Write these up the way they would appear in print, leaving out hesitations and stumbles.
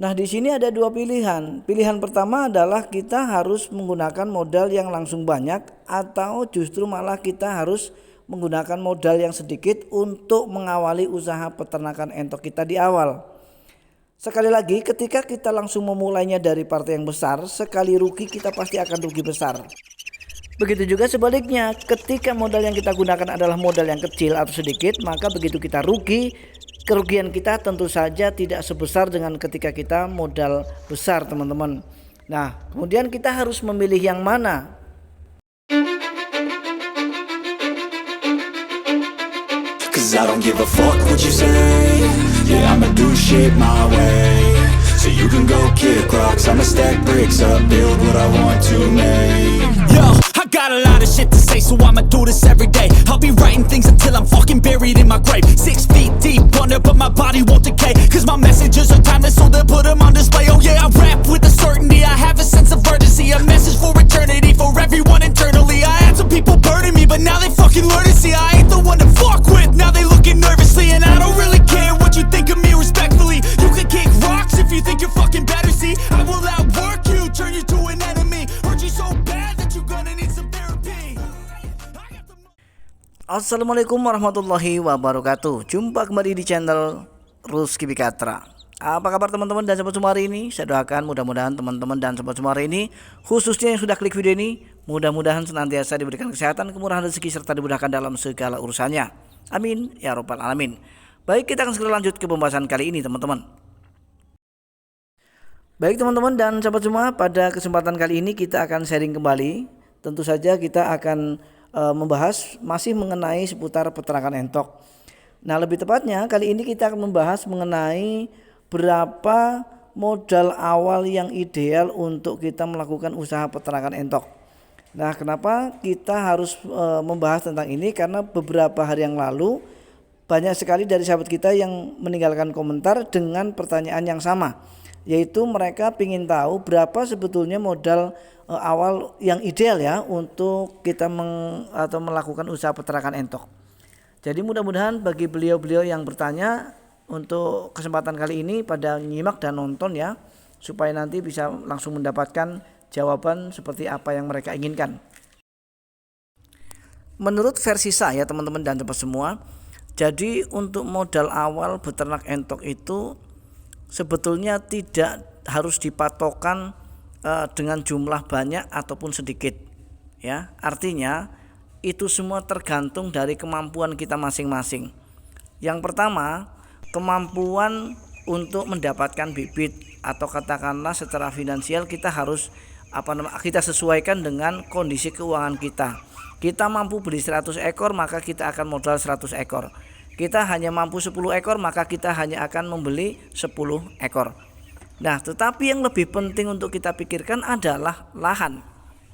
Nah, di sini ada dua pilihan. Pilihan pertama adalah kita harus menggunakan modal yang langsung banyak, atau justru malah kita harus menggunakan modal yang sedikit untuk mengawali usaha peternakan entok kita di awal. Sekali lagi, ketika kita langsung memulainya dari partai yang besar, sekali rugi kita pasti akan rugi besar. Begitu juga sebaliknya, ketika modal yang kita gunakan adalah modal yang kecil atau sedikit, maka begitu kita rugi, kerugian kita tentu saja tidak sebesar dengan ketika kita modal besar, teman-teman. Nah, kemudian kita harus memilih yang mana. Cause I don't give a fuck what you say. Yeah, I'ma do shit my way. So you can go kick rocks, I'ma stack bricks up, build what I want to make. Yo, I got a lot of shit to say, so I'ma do this every day. I'll be writing things until I'm fucking buried in my grave. 6 feet deep under, but my body won't decay. Cause my messages are timeless, so they'll put them on display. Oh yeah, I rap with a certainty, I have a sense of urgency. A message for eternity, for everyone internally. I had some people burning me, but now they fucking learn to see I ain't the one to fuck with. Now they looking nervously, and I don't really care what you think of me respectfully. You can kick rocks if you think you're fucking better, see I will outwork you, turn you to an enemy. Hurt you so bad that you're gonna need some therapy. Assalamualaikum warahmatullahi wabarakatuh. Jumpa kembali di channel Rusky Bikatra. Apa kabar teman-teman dan sobat semua hari ini? Saya doakan mudah-mudahan teman-teman dan sobat semua hari ini, khususnya yang sudah klik video ini, mudah-mudahan senantiasa diberikan kesehatan, kemurahan rezeki, serta dimudahkan dalam segala urusannya. Amin ya rabbal alamin. Baik, kita akan segera lanjut ke pembahasan kali ini, teman-teman. Baik teman-teman dan sahabat semua, pada kesempatan kali ini kita akan sharing kembali. Tentu saja kita akan membahas masih mengenai seputar peternakan entok. Nah, lebih tepatnya kali ini kita akan membahas mengenai berapa modal awal yang ideal untuk kita melakukan usaha peternakan entok. Nah, kenapa kita harus membahas tentang ini? Karena beberapa hari yang lalu banyak sekali dari sahabat kita yang meninggalkan komentar dengan pertanyaan yang sama, yaitu mereka ingin tahu berapa sebetulnya modal awal yang ideal ya untuk kita melakukan usaha peternakan entok. Jadi mudah-mudahan bagi beliau-beliau yang bertanya, untuk kesempatan kali ini pada nyimak dan nonton ya, supaya nanti bisa langsung mendapatkan jawaban seperti apa yang mereka inginkan. Menurut versi saya teman-teman dan sobat semua, jadi untuk modal awal beternak entok itu sebetulnya tidak harus dipatokan dengan jumlah banyak ataupun sedikit ya. Artinya itu semua tergantung dari kemampuan kita masing-masing. Yang pertama, kemampuan untuk mendapatkan bibit, atau katakanlah secara finansial kita harus kita sesuaikan dengan kondisi keuangan kita. Kita mampu beli 100 ekor, maka kita akan modal 100 ekor. Kita hanya mampu 10 ekor, maka kita hanya akan membeli 10 ekor. Nah, tetapi yang lebih penting untuk kita pikirkan adalah lahan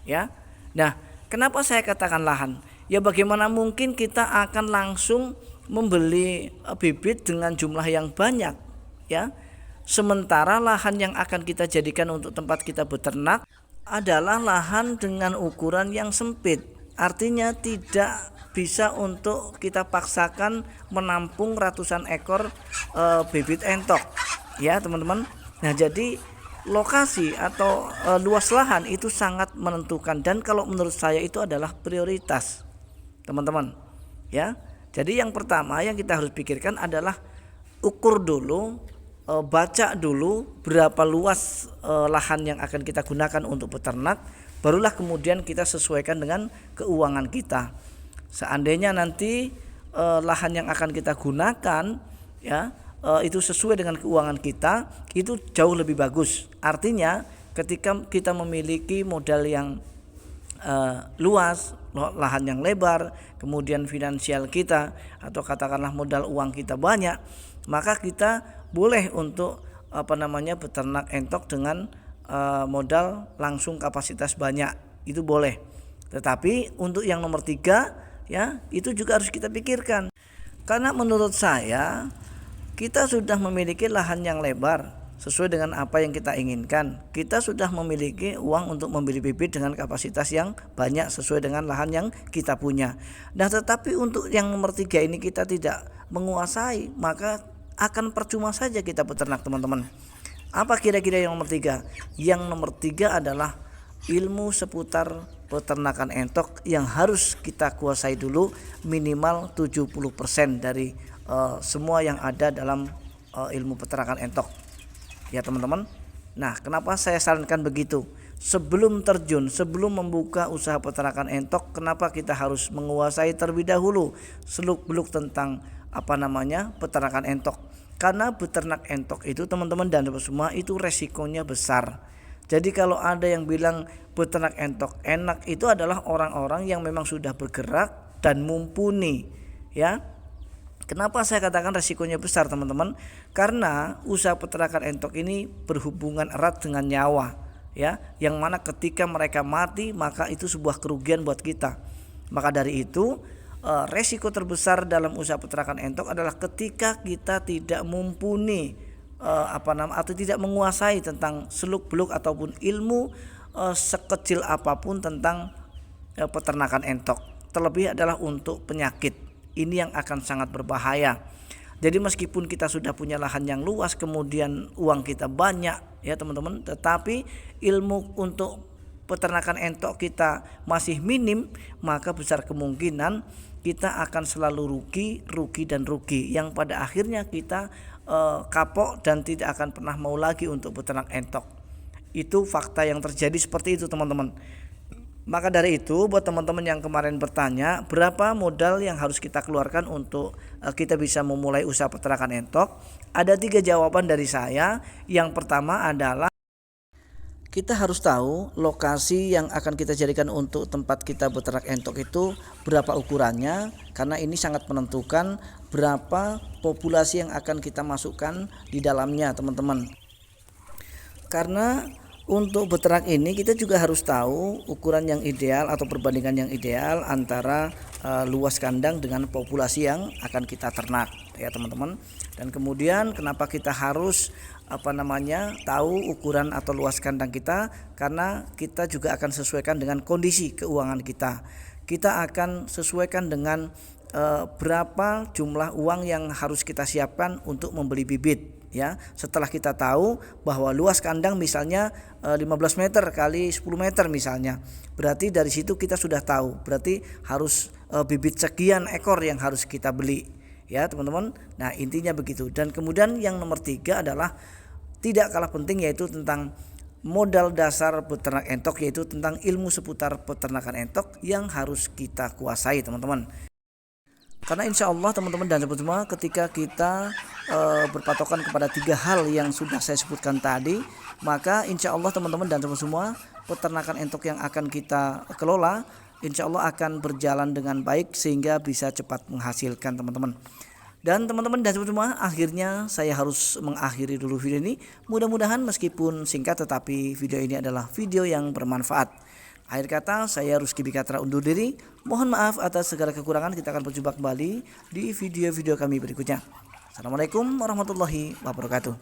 ya. Nah, kenapa saya katakan lahan? Ya, bagaimana mungkin kita akan langsung membeli bibit dengan jumlah yang banyak ya, sementara lahan yang akan kita jadikan untuk tempat kita beternak adalah lahan dengan ukuran yang sempit. Artinya tidak bisa untuk kita paksakan menampung ratusan ekor bibit entok ya teman-teman. Nah, jadi lokasi atau luas lahan itu sangat menentukan, dan kalau menurut saya itu adalah prioritas teman-teman ya. Jadi yang pertama yang kita harus pikirkan adalah ukur dulu, baca dulu berapa luas lahan yang akan kita gunakan untuk beternak, barulah kemudian kita sesuaikan dengan keuangan kita. Seandainya nanti lahan yang akan kita gunakan ya itu sesuai dengan keuangan kita, itu jauh lebih bagus. Artinya ketika kita memiliki modal yang luas, lahan yang lebar, kemudian finansial kita atau katakanlah modal uang kita banyak, maka kita boleh untuk beternak entok dengan modal langsung kapasitas banyak, itu boleh. Tetapi untuk yang nomor 3 ya, itu juga harus kita pikirkan. Karena menurut saya kita sudah memiliki lahan yang lebar sesuai dengan apa yang kita inginkan. Kita sudah memiliki uang untuk membeli bibit dengan kapasitas yang banyak sesuai dengan lahan yang kita punya. Nah, tetapi untuk yang nomor 3 ini kita tidak menguasai, maka akan percuma saja kita beternak teman-teman. Apa kira-kira yang nomor 3? Yang nomor 3 adalah ilmu seputar peternakan entok yang harus kita kuasai dulu minimal 70% dari semua yang ada dalam ilmu peternakan entok. Ya teman-teman. Nah, kenapa saya sarankan begitu? Sebelum terjun, sebelum membuka usaha peternakan entok, kenapa kita harus menguasai terlebih dahulu seluk-beluk tentang peternakan entok? Karena beternak entok itu teman-teman dan semua itu resikonya besar. Jadi kalau ada yang bilang beternak entok enak, itu adalah orang-orang yang memang sudah bergerak dan mumpuni, ya. Kenapa saya katakan resikonya besar teman-teman? Karena usaha peternakan entok ini berhubungan erat dengan nyawa, ya. Yang mana ketika mereka mati maka itu sebuah kerugian buat kita. Maka dari itu resiko terbesar dalam usaha peternakan entok adalah ketika kita tidak mumpuni atau tidak menguasai tentang seluk-beluk ataupun ilmu sekecil apapun tentang peternakan entok. Terlebih adalah untuk penyakit. Ini yang akan sangat berbahaya. Jadi meskipun kita sudah punya lahan yang luas, kemudian uang kita banyak, ya teman-teman, tetapi ilmu untuk peternakan entok kita masih minim, maka besar kemungkinan kita akan selalu rugi yang pada akhirnya kita kapok dan tidak akan pernah mau lagi untuk peternak entok. Itu fakta yang terjadi seperti itu teman-teman. Maka dari itu buat teman-teman yang kemarin bertanya berapa modal yang harus kita keluarkan untuk kita bisa memulai usaha peternakan entok, ada 3 jawaban dari saya. Yang pertama adalah kita harus tahu lokasi yang akan kita jadikan untuk tempat kita beternak entok itu berapa ukurannya, karena ini sangat menentukan berapa populasi yang akan kita masukkan di dalamnya teman-teman. Karena untuk beternak ini kita juga harus tahu ukuran yang ideal atau perbandingan yang ideal antara luas kandang dengan populasi yang akan kita ternak, ya teman-teman. Dan kemudian kenapa kita harus tahu ukuran atau luas kandang kita, karena kita juga akan sesuaikan dengan kondisi keuangan kita. Kita akan sesuaikan dengan berapa jumlah uang yang harus kita siapkan untuk membeli bibit. Ya, setelah kita tahu bahwa luas kandang misalnya 15 meter kali 10 meter misalnya, berarti dari situ kita sudah tahu berarti harus bibit sekian ekor yang harus kita beli, ya teman-teman. Nah intinya begitu. Dan kemudian yang nomor 3 adalah tidak kalah penting, yaitu tentang modal dasar peternak entok, yaitu tentang ilmu seputar peternakan entok yang harus kita kuasai teman-teman. Karena insya Allah teman-teman dan sahabat semua, ketika kita berpatokan kepada 3 hal yang sudah saya sebutkan tadi, maka insya Allah teman-teman dan sahabat semua, peternakan entok yang akan kita kelola insya Allah akan berjalan dengan baik sehingga bisa cepat menghasilkan teman-teman. Dan teman-teman dan sahabat semua, akhirnya saya harus mengakhiri dulu video ini. Mudah-mudahan meskipun singkat tetapi video ini adalah video yang bermanfaat. Akhir kata, saya Rusky Bikatra undur diri. Mohon maaf atas segala kekurangan. Kita akan berjumpa kembali di video-video kami berikutnya. Assalamualaikum warahmatullahi wabarakatuh.